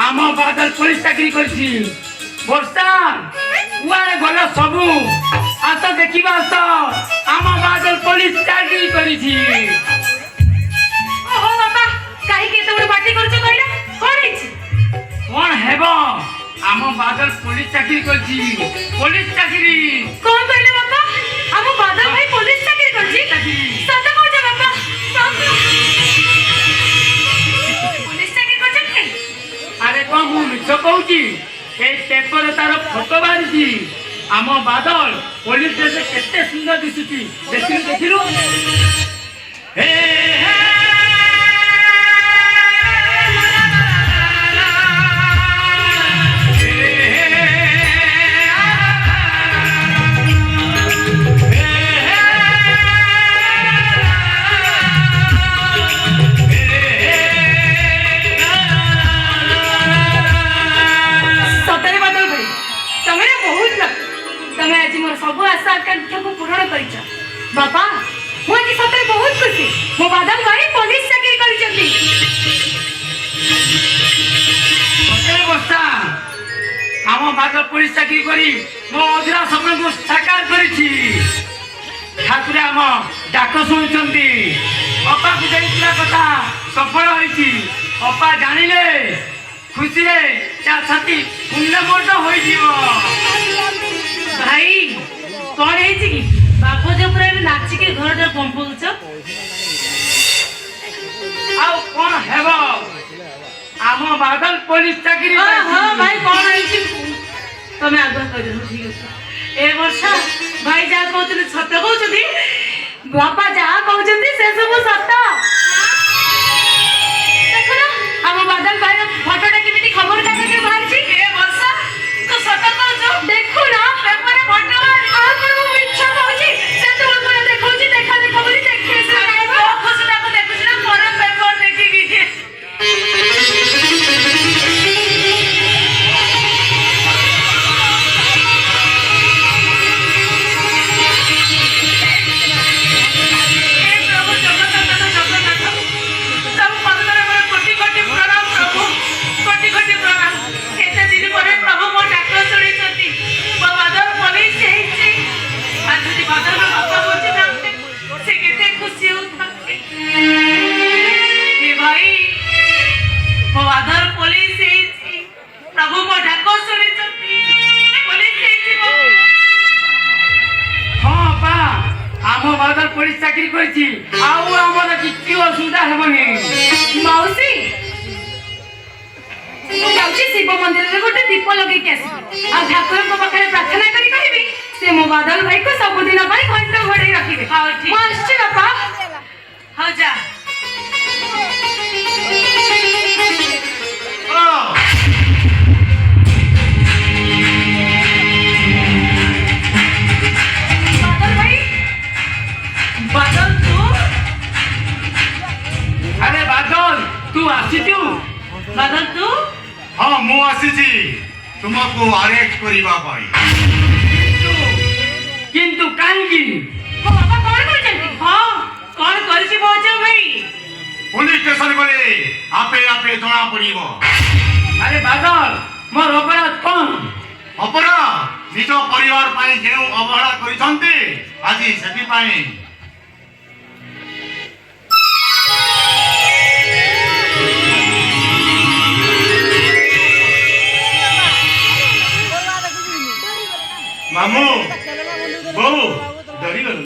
आम बादल पुलिस चाकरी करछि वर्षा कुआड़े गल सबू आस देखिबा आस आम बादल पुलिस चाकरी करछि। ओहो बाबा काहे के तोड़ बाटी करछ कइला कोन हिची कौन हेबो आम बादल पुलिस चाकरी करछि पुलिस चाकरी। कोन कइले बाबा हम बादल भाई पुलिस चाकरी करछि सत कहछ बाबा पुलिस चाकरी करछ। अरे कौन मु मिछ कहूची ए पेपर तार फोटो बाहरी आम बादल पुलिस ड्रेस केते सुंदर दिसुची देखिलु देखिलु हे सब आशा आकांक्षा को पूर्ण करिछ बाबा मु आज सतरे बहुत खुशी मो बादल भाई पुलिस चाकरी करिछथि। सतरे बस्ता आम बादल पुलिस चाकरी करी मो अधूरा सपन को साकार करिछि ठाकुर आम डाक शुणुचंती अपा को देइतला कथा सफल होइछि अपा जानिले खुशी रे ता छाती पुण्यमोट होई जीवो। भाई कौन है कि बापो जो पूरा नाची के घर रे पंपुछ आउ कौन हेबो आम बादल पुलिस चाकरी हां भाई कौन है कि तमे आग्रह कर दो ठीक है ए वर्षा भाई जा कहते सत कहते बापा जा कहते से सब सत देखो ना आम बादल भाई फोटोटा केमिति खबर कागज के बाहर छी ए वर्षा तो सत कहछ देखो ना पेपर फोटो बादल पुलिस चाकरी करछि आउ हमर किछि असुविधा हेबनी। मौसी जाउछि शिव मंदिर रे गोटे दीप लगै के आसी आ ठाकुर को पाखरे प्रार्थना करी कहबी से मो बादल भाई को सब दिन भाई घंटा घोड़े रखिबे। हां ठीक मैं आछि बापा हां जा बादल तू अरे बादल तू आसीचु बादल तू हाँ मु आसीची तुमको अरेस्ट करिबा पाई किंतु काहेकि ओ बाबा कौन करछंती हां कौन करछि बोझ भाई पुलिस स्टेशन गले आपे आपे जना पड़िबो। अरे बादल मोर अपराध कौन अपराध निज परिवार पाई जे अवहेला करिसंती आजी सेति पाई मामू बहु डरी गल।